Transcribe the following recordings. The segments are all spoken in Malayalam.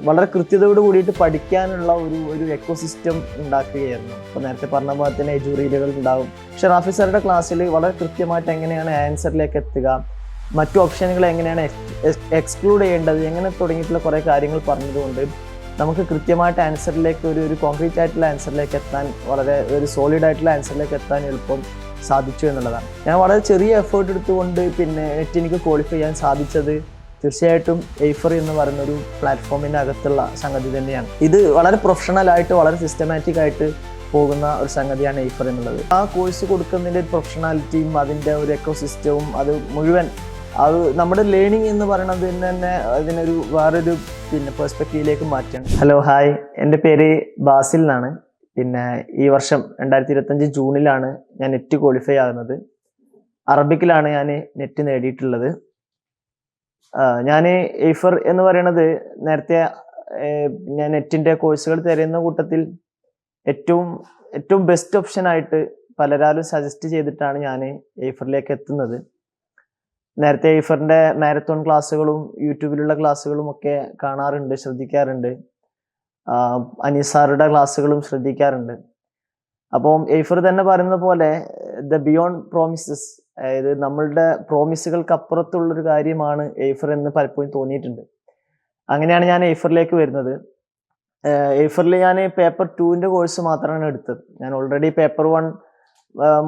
വളരെ കൃത്യതയോട് കൂടിയിട്ട് പഠിക്കാനുള്ള ഒരു എക്കോസിസ്റ്റം ഉണ്ടാക്കുകയായിരുന്നു. അപ്പോൾ നേരത്തെ പറഞ്ഞ പോലെ തന്നെ എജുറീലുകൾ ഉണ്ടാവും. പക്ഷെ റാഫി സാറുടെ ക്ലാസ്സിൽ വളരെ കൃത്യമായിട്ട് എങ്ങനെയാണ് ആൻസറിലേക്ക് എത്തുക, മറ്റു ഓപ്ഷനുകൾ എങ്ങനെയാണ് എക്സ്ക്ലൂഡ് ചെയ്യേണ്ടത്, എങ്ങനെ തുടങ്ങിയിട്ടുള്ള കുറേ കാര്യങ്ങൾ പറഞ്ഞതുകൊണ്ട് നമുക്ക് കൃത്യമായിട്ട് ആൻസറിലേക്ക് ഒരു കോൺക്രീറ്റ് ആയിട്ടുള്ള ആൻസറിലേക്ക് എത്താൻ, വളരെ ഒരു സോളിഡ് ആയിട്ടുള്ള ആൻസറിലേക്ക് എത്താൻ എളുപ്പം സാധിച്ചു എന്നുള്ളതാണ്. ഞാൻ വളരെ ചെറിയ എഫേർട്ട് എടുത്തുകൊണ്ട് പിന്നെ എനിക്ക് ക്വാളിഫൈ ചെയ്യാൻ സാധിച്ചത് തീർച്ചയായിട്ടും എയ്ഫർ എന്ന് പറയുന്ന ഒരു പ്ലാറ്റ്ഫോമിൻ്റെ അകത്തുള്ള സംഗതി തന്നെയാണ്. ഇത് വളരെ പ്രൊഫഷണലായിട്ട് വളരെ സിസ്റ്റമാറ്റിക് ആയിട്ട് പോകുന്ന ഒരു സംഗതിയാണ് എയ്ഫർ എന്നുള്ളത്. ആ കോഴ്സ് കൊടുക്കുന്നതിൻ്റെ ഒരു പ്രൊഫഷണാലിറ്റിയും അതിൻ്റെ ഒരു എക്കോസിസ്റ്റവും അത് മുഴുവൻ അത് നമ്മുടെ ലേണിംഗ് എന്ന് പറയുന്നത് തന്നെ അതിനൊരു വേറൊരു പിന്നെ പെർസ്പെക്റ്റീവിലേക്ക് മാറ്റുകയാണ്. ഹലോ ഹായ്, എൻ്റെ പേര് ബാസിൽ എന്നാണ്. പിന്നെ ഈ വർഷം 2025 ജൂണിലാണ് ഞാൻ നെറ്റ് ക്വാളിഫൈ ആകുന്നത്. അറബിക്കിലാണ് ഞാൻ നെറ്റ് നേടിയിട്ടുള്ളത്. ഞാൻ എയ്ഫർ എന്ന് പറയുന്നത് നേരത്തെ ഞാൻ നെറ്റിൻ്റെ കോഴ്സുകൾ തിരയുന്ന കൂട്ടത്തിൽ ഏറ്റവും ബെസ്റ്റ് ഓപ്ഷനായിട്ട് പലരാലും സജസ്റ്റ് ചെയ്തിട്ടാണ് ഞാൻ എയ്ഫറിലേക്ക് എത്തുന്നത്. നേരത്തെ എയ്ഫറിൻ്റെ മാരത്തോൺ ക്ലാസ്സുകളും യൂട്യൂബിലുള്ള ക്ലാസ്സുകളും ഒക്കെ കാണാറുണ്ട്, ശ്രദ്ധിക്കാറുണ്ട്. അനീസാറുടെ ക്ലാസ്സുകളും ശ്രദ്ധിക്കാറുണ്ട്. അപ്പം എയ്ഫർ തന്നെ പറയുന്ന പോലെ ദ ബിയോണ്ട് പ്രോമിസസ്, അതായത് നമ്മളുടെ പ്രോമിസുകൾക്ക് അപ്പുറത്തുള്ളൊരു കാര്യമാണ് എയ്ഫർ എന്ന് പലപ്പോഴും തോന്നിയിട്ടുണ്ട്. അങ്ങനെയാണ് ഞാൻ എയ്ഫറിലേക്ക് വരുന്നത്. എയ്ഫറിൽ ഞാൻ പേപ്പർ 2ൻ്റെ കോഴ്സ് മാത്രമാണ് എടുത്തത്. ഞാൻ ഓൾറെഡി പേപ്പർ 1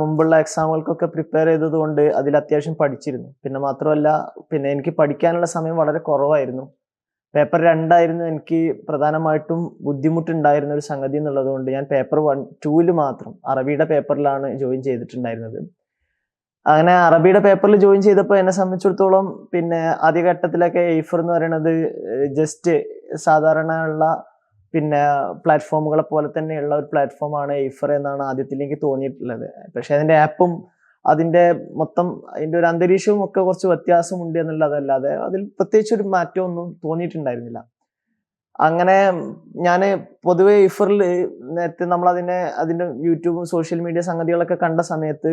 മുമ്പുള്ള എക്സാമുകൾക്കൊക്കെ പ്രിപ്പയർ ചെയ്തത് കൊണ്ട് അതിൽ അത്യാവശ്യം പഠിച്ചിരുന്നു. പിന്നെ മാത്രമല്ല, പിന്നെ എനിക്ക് പഠിക്കാനുള്ള സമയം വളരെ കുറവായിരുന്നു. പേപ്പർ 2 ആയിരുന്നു എനിക്ക് പ്രധാനമായിട്ടും ബുദ്ധിമുട്ടുണ്ടായിരുന്ന ഒരു സംഗതി എന്നുള്ളത് കൊണ്ട് ഞാൻ പേപ്പർ 2ൽ മാത്രം അറബിയുടെ പേപ്പറിലാണ് ജോയിൻ ചെയ്തിട്ടുണ്ടായിരുന്നത്. അങ്ങനെ അറബിയുടെ പേപ്പറിൽ ജോയിൻ ചെയ്തപ്പോൾ എന്നെ സംബന്ധിച്ചിടത്തോളം പിന്നെ ആദ്യഘട്ടത്തിലൊക്കെ എയ്ഫർ എന്ന് പറയുന്നത് ജസ്റ്റ് സാധാരണ ഉള്ള പിന്നെ പ്ലാറ്റ്ഫോമുകളെ പോലെ തന്നെയുള്ള ഒരു പ്ലാറ്റ്ഫോമാണ് എയ്ഫർ എന്നാണ് ആദ്യത്തിൽ എനിക്ക് തോന്നിയിട്ടുള്ളത്. പക്ഷെ അതിൻ്റെ ആപ്പും അതിൻ്റെ മൊത്തം അതിൻ്റെ ഒരു അന്തരീക്ഷവും ഒക്കെ കുറച്ച് വ്യത്യാസമുണ്ട് എന്നുള്ളതല്ലാതെ അതിൽ പ്രത്യേകിച്ച് ഒരു മാറ്റമൊന്നും തോന്നിയിട്ടുണ്ടായിരുന്നില്ല. അങ്ങനെ ഞാൻ പൊതുവെ എയ്ഫറിൽ നേരത്തെ അതിൻ്റെ യൂട്യൂബും സോഷ്യൽ മീഡിയ സംഗതികളൊക്കെ കണ്ട സമയത്ത്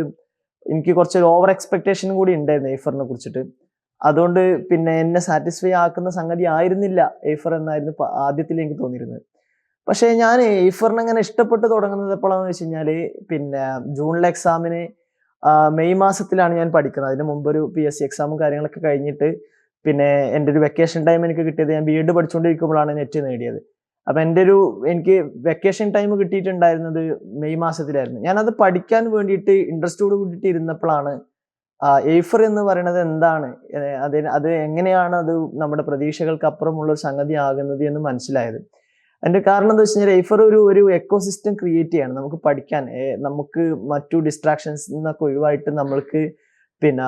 എനിക്ക് കുറച്ചൊരു ഓവർ എക്സ്പെക്ടേഷനും കൂടി ഉണ്ടായിരുന്നു എയ്ഫറിനെ കുറിച്ചിട്ട്. അതുകൊണ്ട് പിന്നെ എന്നെ സാറ്റിസ്ഫൈ ആക്കുന്ന സംഗതി ആയിരുന്നില്ല എയ്ഫർ എന്നായിരുന്നു ആദ്യത്തിൽ എനിക്ക് തോന്നിയിരുന്നത്. പക്ഷേ ഞാൻ എയ്ഫറിനെ അങ്ങനെ ഇഷ്ടപ്പെട്ട് തുടങ്ങുന്നത് എപ്പോഴാണെന്ന് വെച്ച് കഴിഞ്ഞാൽ പിന്നെ ജൂണിലെ എക്സാമിന് മെയ് മാസത്തിലാണ് ഞാൻ പഠിക്കുന്നത്. അതിന് മുമ്പൊരു PSC എക്സാമും കാര്യങ്ങളൊക്കെ കഴിഞ്ഞിട്ട് പിന്നെ എൻ്റെ ഒരു വെക്കേഷൻ ടൈം എനിക്ക് കിട്ടിയത്, ഞാൻ B.Ed പഠിച്ചുകൊണ്ടിരിക്കുമ്പോഴാണ് നെറ്റ് നേടിയത്. അപ്പം എനിക്ക് വെക്കേഷൻ ടൈം കിട്ടിയിട്ടുണ്ടായിരുന്നത് മെയ് മാസത്തിലായിരുന്നു. ഞാനത് പഠിക്കാൻ വേണ്ടിയിട്ട് ഇൻട്രസ്റ്റോട് കൂടിയിട്ട് ഇരുന്നപ്പോഴാണ് എയ്ഫർ എന്ന് പറയുന്നത് എന്താണ്, അത് എങ്ങനെയാണ് അത് നമ്മുടെ പ്രതീക്ഷകൾക്ക് അപ്പുറമുള്ള ഒരു സംഗതി ആകുന്നത് എന്ന് മനസ്സിലായത്. അതിൻ്റെ കാരണം എന്താ വെച്ച് കഴിഞ്ഞാൽ എയ്ഫർ ഒരു എക്കോസിസ്റ്റം ക്രിയേറ്റ് ചെയ്യാണ് നമുക്ക് പഠിക്കാൻ. നമുക്ക് മറ്റു ഡിസ്ട്രാക്ഷൻസ് നിന്നൊക്കെ ഒഴിവായിട്ട് നമ്മൾക്ക് പിന്നെ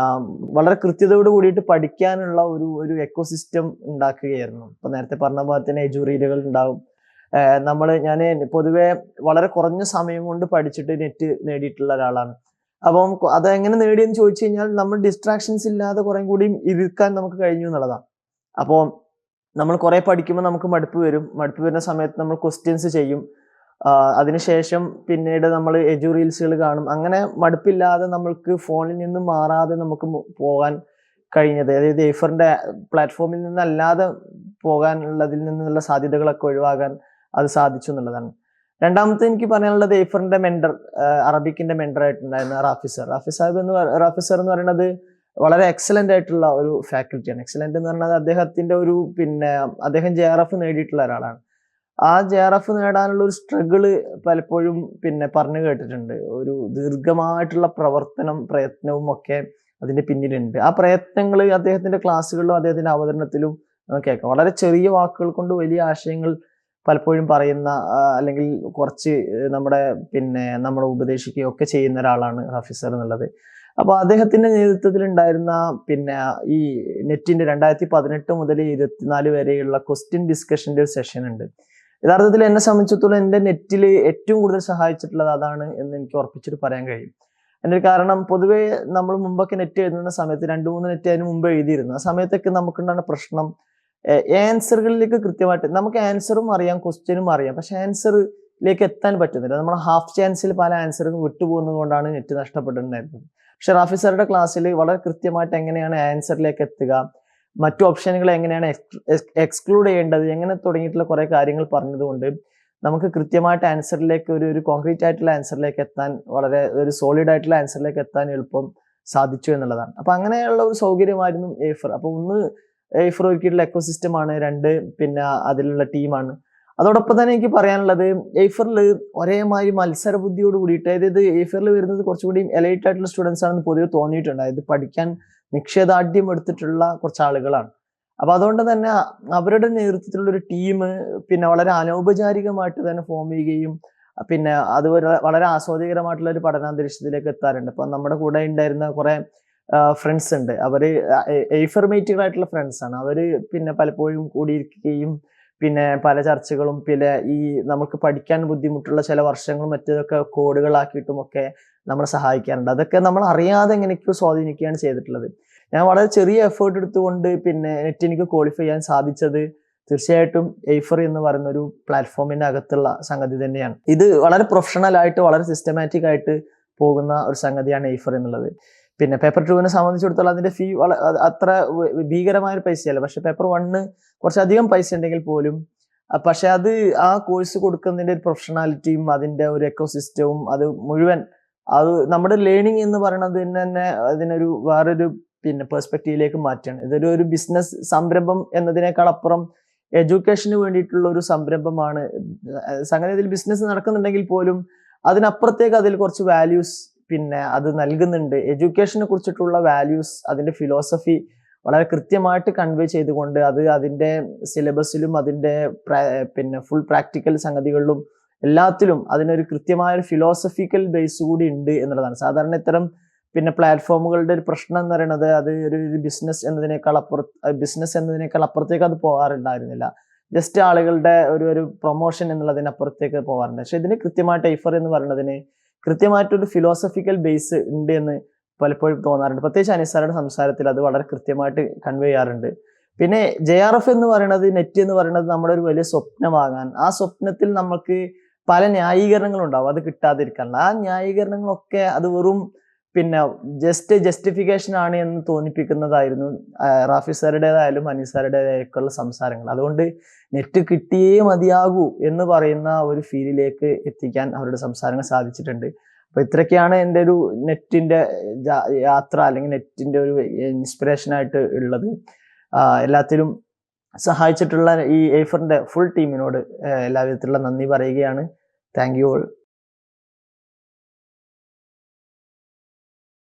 വളരെ കൃത്യതയോട് കൂടിയിട്ട് പഠിക്കാനുള്ള ഒരു എക്കോസിസ്റ്റം ഉണ്ടാക്കുകയായിരുന്നു. ഇപ്പം നേരത്തെ പറഞ്ഞ പോലെ തന്നെ എജുറീലുകൾ ഉണ്ടാവും. ഞാൻ പൊതുവെ വളരെ കുറഞ്ഞ സമയം കൊണ്ട് പഠിച്ചിട്ട് നെറ്റ് നേടിയിട്ടുള്ള ഒരാളാണ്. അപ്പം അതെങ്ങനെ നേടിയെന്ന് ചോദിച്ചു കഴിഞ്ഞാൽ നമ്മൾ ഡിസ്ട്രാക്ഷൻസ് ഇല്ലാതെ കുറേ കൂടി ഇരിക്കാൻ നമുക്ക് കഴിഞ്ഞു എന്നുള്ളതാണ്. അപ്പോൾ നമ്മൾ കുറേ പഠിക്കുമ്പോൾ നമുക്ക് മടുപ്പ് വരുന്ന സമയത്ത് നമ്മൾ ക്വസ്റ്റ്യൻസ് ചെയ്യും. അതിനുശേഷം പിന്നീട് നമ്മൾ എജുറീൽസുകൾ കാണും. അങ്ങനെ മടുപ്പില്ലാതെ നമ്മൾക്ക് ഫോണിൽ നിന്നും മാറാതെ നമുക്ക് പോകാൻ കഴിഞ്ഞത്, അതായത് എയ്ഫറിൻ്റെ പ്ലാറ്റ്ഫോമിൽ നിന്നല്ലാതെ പോകാനുള്ളതിൽ നിന്നുള്ള സാധ്യതകളൊക്കെ ഒഴിവാകാൻ അത് സാധിച്ചു എന്നുള്ളതാണ്. രണ്ടാമത്തെ എനിക്ക് പറയാനുള്ളത് എയ്ഫറിന്റെ മെന്റർ, അറബിക്കിന്റെ മെന്റർ ആയിട്ടുണ്ടായിരുന്ന റാഫി സാർ എന്ന് പറയുന്നത് വളരെ എക്സലന്റ് ആയിട്ടുള്ള ഒരു ഫാക്കൽറ്റിയാണ്. എക്സലന്റ് എന്ന് പറഞ്ഞാൽ അദ്ദേഹം JRF നേടിയിട്ടുള്ള ഒരാളാണ്. ആ JRF നേടാനുള്ള ഒരു സ്ട്രഗിള് പലപ്പോഴും പിന്നെ പറഞ്ഞു കേട്ടിട്ടുണ്ട്. ഒരു ദീർഘമായിട്ടുള്ള പ്രയത്നവും ഒക്കെ അതിന്റെ പിന്നിലുണ്ട്. ആ പ്രയത്നങ്ങൾ അദ്ദേഹത്തിന്റെ ക്ലാസ്സുകളിലും അദ്ദേഹത്തിന്റെ അവതരണത്തിലും കേൾക്കാം. വളരെ ചെറിയ വാക്കുകൾ കൊണ്ട് വലിയ ആശയങ്ങൾ പലപ്പോഴും പറയുന്ന, അല്ലെങ്കിൽ കുറച്ച് നമ്മളെ ഉപദേശിക്കുകയൊക്കെ ചെയ്യുന്ന ഒരാളാണ് റാഫി സാർ എന്നുള്ളത്. അപ്പോൾ അദ്ദേഹത്തിന്റെ നേതൃത്വത്തിൽ ഉണ്ടായിരുന്ന ഈ നെറ്റിന്റെ 2018 മുതൽ 2024 വരെയുള്ള ക്വസ്റ്റ്യൻ ഡിസ്കഷന്റെ ഒരു സെഷൻ ഉണ്ട്. യഥാർത്ഥത്തിൽ എന്നെ സംബന്ധിച്ചിടത്തോളം എൻ്റെ നെറ്റിൽ ഏറ്റവും കൂടുതൽ സഹായിച്ചിട്ടുള്ളത് അതാണ് എന്ന് എനിക്ക് ഉറപ്പിച്ചിട്ട് പറയാൻ കഴിയും. അതിന്റെ കാരണം പൊതുവേ നമ്മൾ മുമ്പൊക്കെ നെറ്റ് എഴുതുന്ന സമയത്ത് 2-3 നെറ്റ് അതിന് മുമ്പ് എഴുതിയിരുന്നു. ആ സമയത്തൊക്കെ നമുക്കുണ്ടാകുന്ന പ്രശ്നം ആൻസറുകളിലേക്ക് കൃത്യമായിട്ട് നമുക്ക് ആൻസറും അറിയാം, ക്വസ്റ്റ്യനും അറിയാം, പക്ഷെ ആൻസറിലേക്ക് എത്താൻ പറ്റുന്നില്ല. നമ്മൾ ഹാഫ് ചാൻസിൽ പല ആൻസറുകൾ വിട്ടുപോകുന്നത് കൊണ്ടാണ് നെറ്റ് നഷ്ടപ്പെട്ടിട്ടുണ്ടായിരുന്നത്. പക്ഷെ റാഫി സാറുടെ ക്ലാസ്സിൽ വളരെ കൃത്യമായിട്ട് എങ്ങനെയാണ് ആൻസറിലേക്ക് എത്തുക, മറ്റു ഓപ്ഷനുകളെ എങ്ങനെയാണ് എക്സ്ക്ലൂഡ് ചെയ്യേണ്ടത്, എങ്ങനെ തുടങ്ങിയിട്ടുള്ള കുറെ കാര്യങ്ങൾ പറഞ്ഞതുകൊണ്ട് നമുക്ക് കൃത്യമായിട്ട് ആൻസറിലേക്ക് ഒരു കോൺക്രീറ്റ് ആയിട്ടുള്ള ആൻസറിലേക്ക് എത്താൻ, വളരെ ഒരു സോളിഡ് ആയിട്ടുള്ള ആൻസറിലേക്ക് എത്താൻ എളുപ്പം സാധിച്ചു എന്നുള്ളതാണ്. അപ്പൊ അങ്ങനെയുള്ള ഒരു സൗകര്യമായിരുന്നു എയ്ഫർ. അപ്പൊ ഒന്ന് എയ്ഫർ ഒരുക്കിയിട്ടുള്ള എക്കോസിസ്റ്റം ആണ്, രണ്ട് പിന്നെ അതിലുള്ള ടീമാണ്. അതോടൊപ്പം തന്നെ എനിക്ക് പറയാനുള്ളത് എയ്ഫറിൽ ഒരേമാതിരി മത്സര ബുദ്ധിയോട് കൂടിയിട്ട്, അതായത് എയ്ഫറിൽ വരുന്നത് കുറച്ചുകൂടി എലൈറ്റ് ആയിട്ടുള്ള സ്റ്റുഡൻസ് ആണെന്ന് പൊതുവെ തോന്നിയിട്ടുണ്ട്. അതായത് പഠിക്കാൻ നിക്ഷേപദാർഢ്യം എടുത്തിട്ടുള്ള കുറച്ച് ആളുകളാണ്. അപ്പൊ അതുകൊണ്ട് തന്നെ അവരുടെ നേതൃത്വത്തിലുള്ള ഒരു ടീം പിന്നെ വളരെ അനൗപചാരികമായിട്ട് തന്നെ ഫോം ചെയ്യുകയും പിന്നെ അത് വളരെ ആസ്വാദികരമായിട്ടുള്ള ഒരു പഠനാന്തരീക്ഷത്തിലേക്ക് എത്താറുണ്ട്. ഇപ്പൊ നമ്മുടെ കൂടെ ഉണ്ടായിരുന്ന കുറെ ഫ്രണ്ട്സ് ഉണ്ട്, അവര് എയ്ഫർമേറ്റുകളായിട്ടുള്ള ഫ്രണ്ട്സ് ആണ്. അവര് പിന്നെ പലപ്പോഴും കൂടിയിരിക്കുകയും പിന്നെ പല ചർച്ചകളും പിന്നെ ഈ നമുക്ക് പഠിക്കാൻ ബുദ്ധിമുട്ടുള്ള ചില വർഷങ്ങളും മറ്റതൊക്കെ കോഡുകളാക്കിയിട്ടും ഒക്കെ നമ്മളെ സഹായിക്കാറുണ്ട്. അതൊക്കെ നമ്മൾ അറിയാതെ എങ്ങനെയൊക്കെയോ സ്വാധീനിക്കുകയാണ് ചെയ്തിട്ടുള്ളത്. ഞാൻ വളരെ ചെറിയ എഫേർട്ട് എടുത്തുകൊണ്ട് പിന്നെ നെറ്റ് എനിക്ക് ക്വാളിഫൈ ചെയ്യാൻ സാധിച്ചത് തീർച്ചയായിട്ടും എയ്ഫർ എന്ന് പറയുന്ന ഒരു പ്ലാറ്റ്ഫോമിന്റെ അകത്തുള്ള സംഗതി തന്നെയാണ്. ഇത് വളരെ പ്രൊഫഷണൽ ആയിട്ട് വളരെ സിസ്റ്റമാറ്റിക് ആയിട്ട് പോകുന്ന ഒരു സംഗതിയാണ് എയ്ഫർ എന്നുള്ളത്. പിന്നെ പേപ്പർ 2 സംബന്ധിച്ചിടത്തോളം അതിന്റെ ഫീ അത്ര ഭീകരമായ ഒരു പൈസയല്ല. പക്ഷെ പേപ്പർ 1 കുറച്ചധികം പൈസ ഉണ്ടെങ്കിൽ പോലും പക്ഷെ അത് ആ കോഴ്സ് കൊടുക്കുന്നതിന്റെ ഒരു പ്രൊഫഷണാലിറ്റിയും അതിന്റെ ഒരു എക്കോസിസ്റ്റവും അത് മുഴുവൻ അത് നമ്മുടെ ലേണിംഗ് എന്ന് പറയുന്നത് തന്നെ അതിനൊരു വേറൊരു പിന്നെ പെർസ്പെക്റ്റീവിലേക്ക് മാറ്റുകയാണ്. ഇതൊരു ബിസിനസ് സംരംഭം എന്നതിനേക്കാൾ അപ്പുറം എഡ്യൂക്കേഷന് വേണ്ടിയിട്ടുള്ള ഒരു സംരംഭമാണ്. സംഗതി ഇതിൽ ബിസിനസ് നടക്കുന്നുണ്ടെങ്കിൽ പോലും അതിനപ്പുറത്തേക്ക് അതിൽ കുറച്ച് വാല്യൂസ് പിന്നെ അത് നൽകുന്നുണ്ട്. എഡ്യൂക്കേഷനെ കുറിച്ചിട്ടുള്ള വാല്യൂസ്, അതിന്റെ ഫിലോസഫി വളരെ കൃത്യമായിട്ട് കൺവേ ചെയ്തുകൊണ്ട് അത് അതിന്റെ സിലബസിലും അതിന്റെ പിന്നെ ഫുൾ പ്രാക്ടിക്കൽ സംഗതികളിലും എല്ലാത്തിലും അതിനൊരു കൃത്യമായ ഒരു ഫിലോസഫിക്കൽ ബേസ് കൂടി ഉണ്ട് എന്നുള്ളതാണ്. സാധാരണ ഇത്തരം പിന്നെ പ്ലാറ്റ്ഫോമുകളുടെ ഒരു പ്രശ്നം എന്ന് പറയുന്നത് അത് ഒരു ബിസിനസ് എന്നതിനേക്കാൾ അപ്പുറത്തേക്ക് അത് പോകാറുണ്ടായിരുന്നില്ല. ജസ്റ്റ് ആളുകളുടെ ഒരു പ്രൊമോഷൻ എന്നുള്ളതിനപ്പുറത്തേക്ക് പോകാറുണ്ട്. പക്ഷെ ഇതിന് കൃത്യമായിട്ട് എയ്ഫർ എന്ന് പറയുന്നതിന് കൃത്യമായിട്ടൊരു ഫിലോസഫിക്കൽ ബേസ് ഉണ്ട് എന്ന് പലപ്പോഴും തോന്നാറുണ്ട്. പ്രത്യേകിച്ച് അനിസാറുടെ സംസാരത്തിൽ അത് വളരെ കൃത്യമായിട്ട് കൺവേ ചെയ്യാറുണ്ട്. പിന്നെ JRF എന്ന് പറയുന്നത്, നെറ്റ് എന്ന് പറയുന്നത് നമ്മുടെ ഒരു വലിയ സ്വപ്നമാകാൻ, ആ സ്വപ്നത്തിൽ നമുക്ക് പല ന്യായീകരണങ്ങളും ഉണ്ടാവും അത് കിട്ടാതിരിക്കാനുള്ള. ആ ന്യായീകരണങ്ങളൊക്കെ അത് വെറും പിന്നെ ജസ്റ്റിഫിക്കേഷൻ ആണ് എന്ന് തോന്നിപ്പിക്കുന്നതായിരുന്നു റാഫി സാറുടേതായാലും അനീസാറുടേതായൊക്കെയുള്ള സംസാരങ്ങൾ. അതുകൊണ്ട് നെറ്റ് കിട്ടിയേ മതിയാകൂ എന്ന് പറയുന്ന ഒരു ഫീലിലേക്ക് എത്തിക്കാൻ അവരുടെ സംസാരങ്ങൾ സാധിച്ചിട്ടുണ്ട്. അപ്പൊ ഇത്രയൊക്കെയാണ് എൻ്റെ ഒരു നെറ്റിന്റെ യാത്ര, അല്ലെങ്കിൽ നെറ്റിന്റെ ഒരു ഇൻസ്പിറേഷൻ ആയിട്ട് ഉള്ളത്. എല്ലാത്തിലും സഹായിച്ചിട്ടുള്ള ഈ എയ്ഫറിന്റെ ഫുൾ ടീമിനോട് എല്ലാവിധത്തിലുള്ള നന്ദി പറയുകയാണ്. Thank you all.